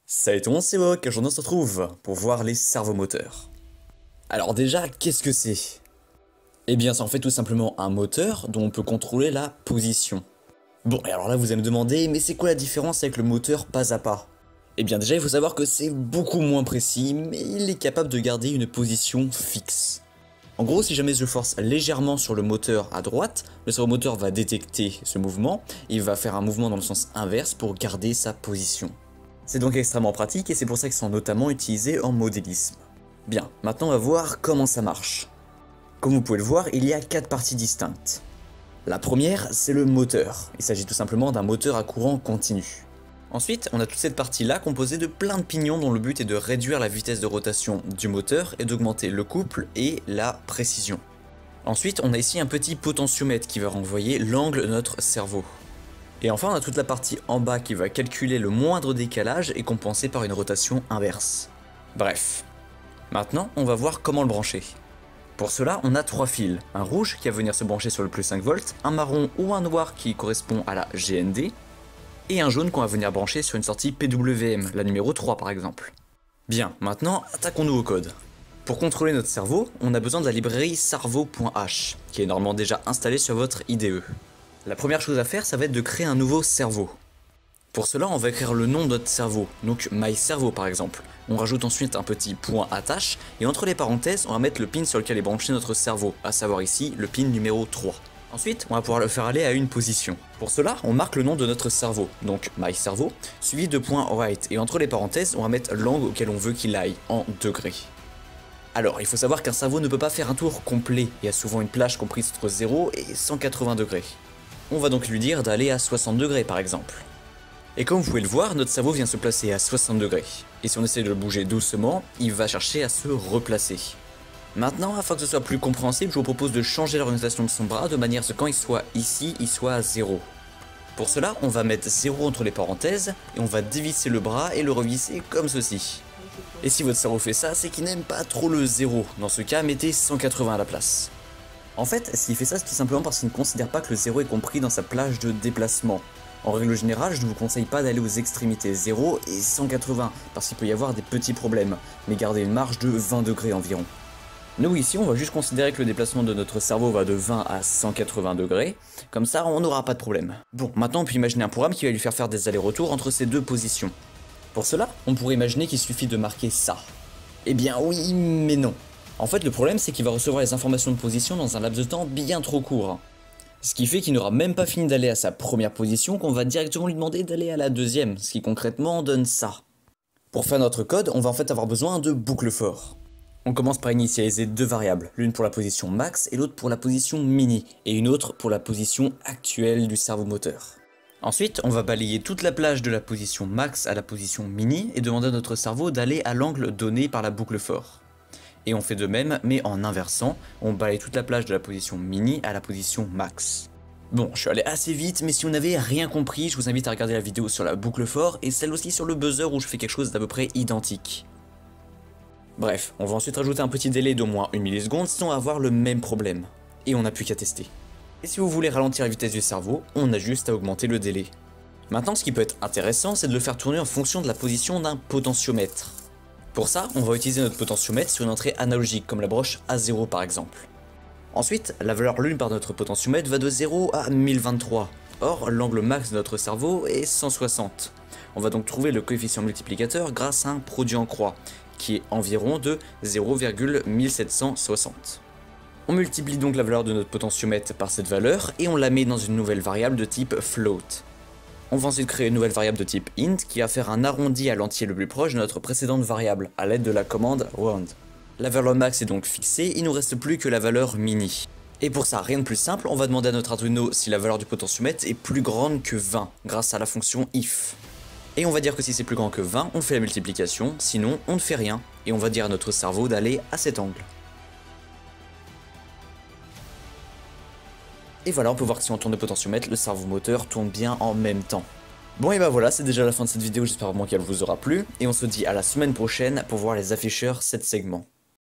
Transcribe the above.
Salut tout le monde, c'est Wok, aujourd'hui on se retrouve pour voir les servomoteurs. Alors déjà, qu'est-ce que c'est? Eh bien c'est en fait tout simplement un moteur dont on peut contrôler la position. Bon, et alors là vous allez me demander, mais c'est quoi la différence avec le moteur pas à pas? Eh bien déjà il faut savoir que c'est beaucoup moins précis, mais il est capable de garder une position fixe. En gros, si jamais je force légèrement sur le moteur à droite, le servomoteur va détecter ce mouvement, et il va faire un mouvement dans le sens inverse pour garder sa position. C'est donc extrêmement pratique et c'est pour ça qu'ils sont notamment utilisés en modélisme. Bien, maintenant on va voir comment ça marche. Comme vous pouvez le voir, il y a 4 parties distinctes. La première, c'est le moteur. Il s'agit tout simplement d'un moteur à courant continu. Ensuite, on a toute cette partie-là composée de plein de pignons dont le but est de réduire la vitesse de rotation du moteur et d'augmenter le couple et la précision. Ensuite, on a ici un petit potentiomètre qui va renvoyer l'angle de notre cerveau. Et enfin, on a toute la partie en bas qui va calculer le moindre décalage et compenser par une rotation inverse. Bref. Maintenant, on va voir comment le brancher. Pour cela, on a 3 fils. Un rouge qui va venir se brancher sur le plus 5 volts, un marron ou un noir qui correspond à la GND, et un jaune qu'on va venir brancher sur une sortie PWM, la numéro 3 par exemple. Bien, maintenant, attaquons-nous au code. Pour contrôler notre cerveau, on a besoin de la librairie sarvo.h, qui est normalement déjà installée sur votre IDE. La première chose à faire, ça va être de créer un nouveau cerveau. Pour cela, on va écrire le nom de notre cerveau, donc mycerveau par exemple. On rajoute ensuite un petit point attache, et entre les parenthèses, on va mettre le pin sur lequel est branché notre cerveau, à savoir ici le pin numéro 3. Ensuite, on va pouvoir le faire aller à une position. Pour cela, on marque le nom de notre cerveau, donc mycerveau, suivi de point right, et entre les parenthèses, on va mettre l'angle auquel on veut qu'il aille, en degrés. Alors, il faut savoir qu'un cerveau ne peut pas faire un tour complet, il y a souvent une plage comprise entre 0 et 180 degrés. On va donc lui dire d'aller à 60 degrés par exemple. Et comme vous pouvez le voir, notre cerveau vient se placer à 60 degrés. Et si on essaie de le bouger doucement, il va chercher à se replacer. Maintenant, afin que ce soit plus compréhensible, je vous propose de changer l'orientation de son bras de manière à ce que quand il soit ici, il soit à 0. Pour cela, on va mettre 0 entre les parenthèses, et on va dévisser le bras et le revisser comme ceci. Et si votre cerveau fait ça, c'est qu'il n'aime pas trop le 0. Dans ce cas, mettez 180 à la place. En fait, s'il fait ça, c'est tout simplement parce qu'il ne considère pas que le 0 est compris dans sa plage de déplacement. En règle générale, je ne vous conseille pas d'aller aux extrémités 0 et 180, parce qu'il peut y avoir des petits problèmes, mais gardez une marge de 20 degrés environ. Nous ici, on va juste considérer que le déplacement de notre cerveau va de 20 à 180 degrés, comme ça on n'aura pas de problème. Bon, maintenant on peut imaginer un programme qui va lui faire des allers-retours entre ces deux positions. Pour cela, on pourrait imaginer qu'il suffit de marquer ça. Eh bien oui, mais non. En fait, le problème, c'est qu'il va recevoir les informations de position dans un laps de temps bien trop court. Ce qui fait qu'il n'aura même pas fini d'aller à sa première position qu'on va directement lui demander d'aller à la deuxième, ce qui concrètement donne ça. Pour faire notre code, on va en fait avoir besoin de boucles for. On commence par initialiser 2 variables, l'une pour la position max et l'autre pour la position mini, et une autre pour la position actuelle du servomoteur. Ensuite, on va balayer toute la plage de la position max à la position mini et demander à notre cerveau d'aller à l'angle donné par la boucle for. Et on fait de même, mais en inversant, on balaye toute la plage de la position mini à la position max. Bon, je suis allé assez vite, mais si vous n'avez rien compris, je vous invite à regarder la vidéo sur la boucle for et celle aussi sur le buzzer où je fais quelque chose d'à peu près identique. Bref, on va ensuite rajouter un petit délai d'au moins 1 milliseconde, sinon on va avoir le même problème. Et on n'a plus qu'à tester. Et si vous voulez ralentir la vitesse du cerveau, on a juste à augmenter le délai. Maintenant, ce qui peut être intéressant, c'est de le faire tourner en fonction de la position d'un potentiomètre. Pour ça, on va utiliser notre potentiomètre sur une entrée analogique, comme la broche A0 par exemple. Ensuite, la valeur lue par notre potentiomètre va de 0 à 1023. Or, l'angle max de notre cerveau est 160. On va donc trouver le coefficient multiplicateur grâce à un produit en croix, qui est environ de 0,1760. On multiplie donc la valeur de notre potentiomètre par cette valeur, et on la met dans une nouvelle variable de type float. On va ensuite créer une nouvelle variable de type int qui va faire un arrondi à l'entier le plus proche de notre précédente variable à l'aide de la commande round. La valeur max est donc fixée, il ne nous reste plus que la valeur mini. Et pour ça, rien de plus simple, on va demander à notre Arduino si la valeur du potentiomètre est plus grande que 20 grâce à la fonction if. Et on va dire que si c'est plus grand que 20, on fait la multiplication, sinon on ne fait rien, et on va dire à notre cerveau d'aller à cet angle. Et voilà, on peut voir que si on tourne le potentiomètre, le servomoteur tourne bien en même temps. Bon et bah voilà, c'est déjà la fin de cette vidéo, j'espère vraiment qu'elle vous aura plu, et on se dit à la semaine prochaine pour voir les afficheurs 7 segments.